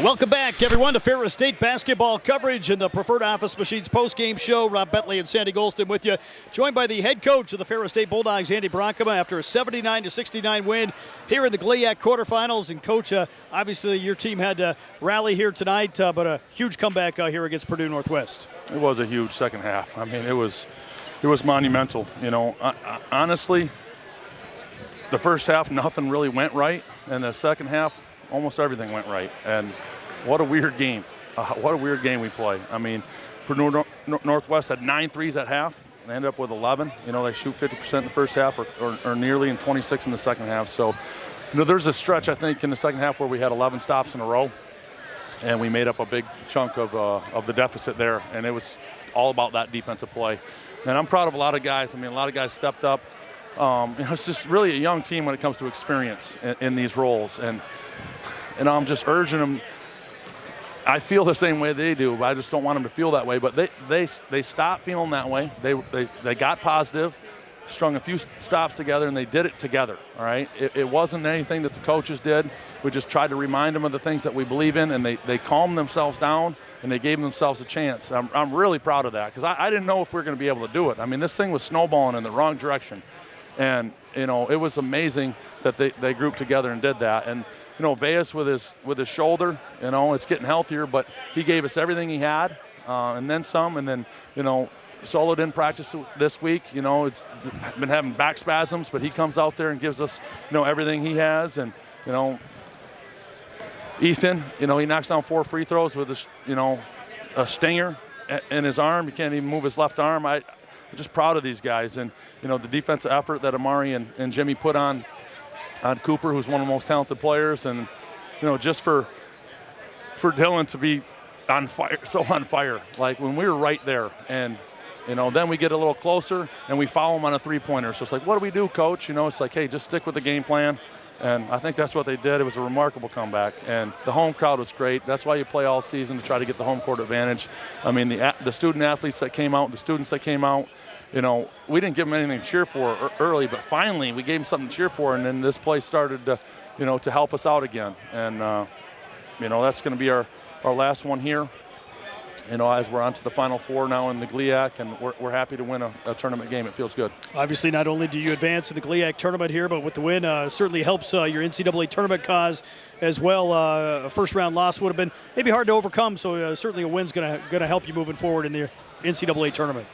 Welcome back, everyone, to Ferris State basketball coverage in the Preferred Office Machines post-game show. Rob Bentley and Sandy Golston with you, joined by the head coach of the Ferris State Bulldogs, Andy Bronkema, after a 79-69 win here in the GLIAC quarterfinals. And, Coach, obviously your team had to rally here tonight, but a huge comeback here against Purdue Northwest. It was a huge second half. I mean, it was monumental. You know, honestly, the first half, nothing really went right, and the second half, almost everything went right. And what a weird game. What a weird game we play. I mean, Purdue Northwest had 9 threes at half. They ended up with 11. You know, they shoot 50% in the first half or nearly, and 26 in the second half. So, you know, there's a stretch, I think, in the second half where we had 11 stops in a row, and we made up a big chunk of the deficit there. And it was all about that defensive play. And I'm proud of a lot of guys. I mean, a lot of guys stepped up. You know, it's just really a young team when it comes to experience in these roles. And I'm just urging them. I feel the same way they do, but I just don't want them to feel that way. But they stopped feeling that way. They got positive, strung a few stops together, and they did it together, all right? It wasn't anything that the coaches did. We just tried to remind them of the things that we believe in, and they calmed themselves down, and they gave themselves a chance. I'm really proud of that, because I didn't know if we were going to be able to do it. I mean, this thing was snowballing in the wrong direction. And, you know, it was amazing that they grouped together and did that. And, you know, Veas with his shoulder, you know, it's getting healthier, but he gave us everything he had, and then some. And then, you know, Solo didn't practice this week. You know, it's been having back spasms, but he comes out there and gives us, you know, everything he has. And, you know, Ethan, you know, he knocks down 4 free throws with a stinger in his arm. He can't even move his left arm. I'm just proud of these guys, and you know, the defensive effort that Amari and Jimmy put on Cooper, who's one of the most talented players, and you know, just for Dylan to be on fire, so on fire, like when we were right there, and you know, then we get a little closer and we foul him on a 3-pointer. So it's like, what do we do, coach? You know, it's like, hey, just stick with the game plan. And I think that's what they did. It was a remarkable comeback, and the home crowd was great. That's why you play all season, to try to get the home court advantage. I mean, the student athletes that came out, the students that came out, you know, we didn't give them anything to cheer for early, but finally we gave them something to cheer for, and then this place started to, you know, to help us out again. And, you know, that's going to be our last one here, you know, as we're on to the Final Four now in the GLIAC, and we're happy to win a tournament game. It feels good. Obviously, not only do you advance in the GLIAC tournament here, but with the win, certainly helps your NCAA tournament cause as well. A first-round loss would have been maybe hard to overcome, so certainly a win's going to help you moving forward in the NCAA tournament.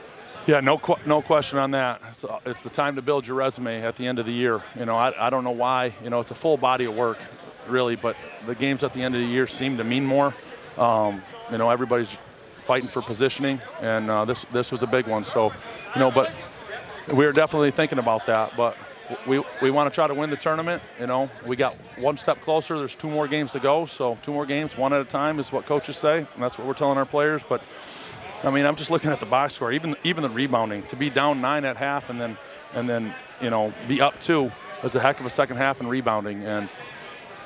Yeah, no question on that. It's the time to build your resume at the end of the year. You know, I don't know why. You know, it's a full body of work, really, but the games at the end of the year seem to mean more. You know, everybody's fighting for positioning, and this was a big one. So, you know, but we were definitely thinking about that. But we want to try to win the tournament. You know, we got one step closer. There's 2 more games to go. So 2 more games, one at a time, is what coaches say, and that's what we're telling our players. But I mean, I'm just looking at the box score. Even the rebounding, to be down 9 at half and then you know, be up 2 was a heck of a second half in rebounding. And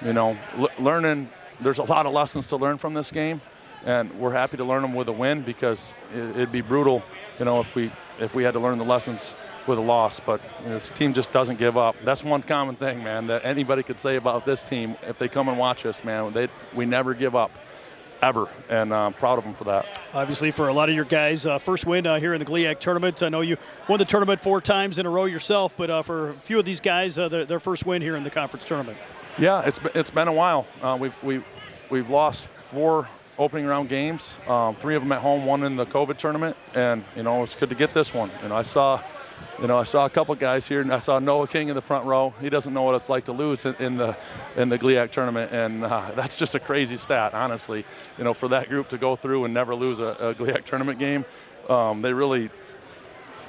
you know, learning. There's a lot of lessons to learn from this game, and we're happy to learn them with a win, because it'd be brutal, you know, if we had to learn the lessons with a loss. But you know, this team just doesn't give up. That's one common thing, man, that anybody could say about this team if they come and watch us, man. We never give up, ever, and I'm proud of them for that. Obviously, for a lot of your guys, first win here in the GLIAC tournament. I know you won the tournament 4 times in a row yourself, but for a few of these guys, their first win here in the conference tournament. Yeah, it's been a while. We've lost 4 opening round games, 3 of them at home, 1 in the COVID tournament, and you know, it's good to get this one. And I saw a couple guys here, and I saw Noah King in the front row. He doesn't know what it's like to lose in the GLIAC tournament, and that's just a crazy stat, honestly. You know, for that group to go through and never lose a GLIAC tournament game, they really,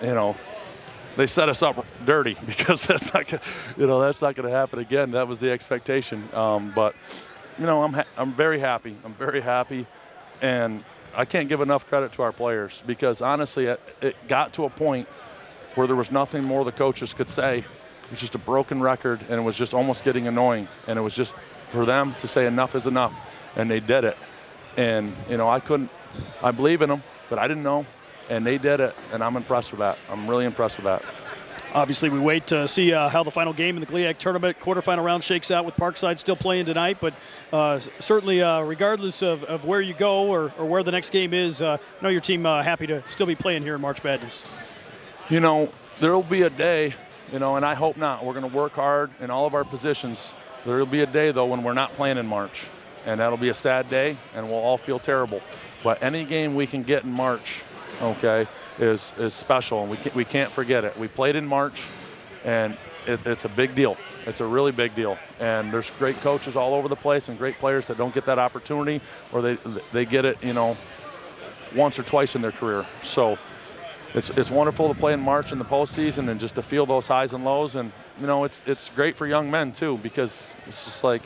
you know, they set us up dirty, because that's not going to happen again. That was the expectation. But you know, I'm very happy. I'm very happy, and I can't give enough credit to our players, because honestly, it got to a point where there was nothing more the coaches could say. It was just a broken record, and it was just almost getting annoying. And it was just for them to say enough is enough, and they did it. And you know, I believe in them, but I didn't know, and they did it, and I'm impressed with that. I'm really impressed with that. Obviously, we wait to see how the final game in the GLIAC tournament quarterfinal round shakes out with Parkside still playing tonight. But certainly, regardless of where you go or where the next game is, I know your team happy to still be playing here in March Madness. You know, there will be a day, you know, and I hope not. We're going to work hard in all of our positions. There will be a day, though, when we're not playing in March. And that'll be a sad day, and we'll all feel terrible. But any game we can get in March, okay, is special, and we can't forget it. We played in March, and it's a big deal. It's a really big deal. And there's great coaches all over the place and great players that don't get that opportunity, or they get it, you know, once or twice in their career. So it's wonderful to play in March in the postseason and just to feel those highs and lows. And, you know, it's great for young men, too, because it's just like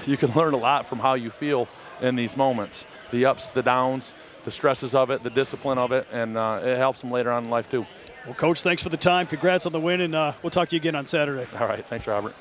you can learn a lot from how you feel in these moments. The ups, the downs, the stresses of it, the discipline of it, and it helps them later on in life, too. Well, Coach, thanks for the time. Congrats on the win, and we'll talk to you again on Saturday. All right. Thanks, Robert.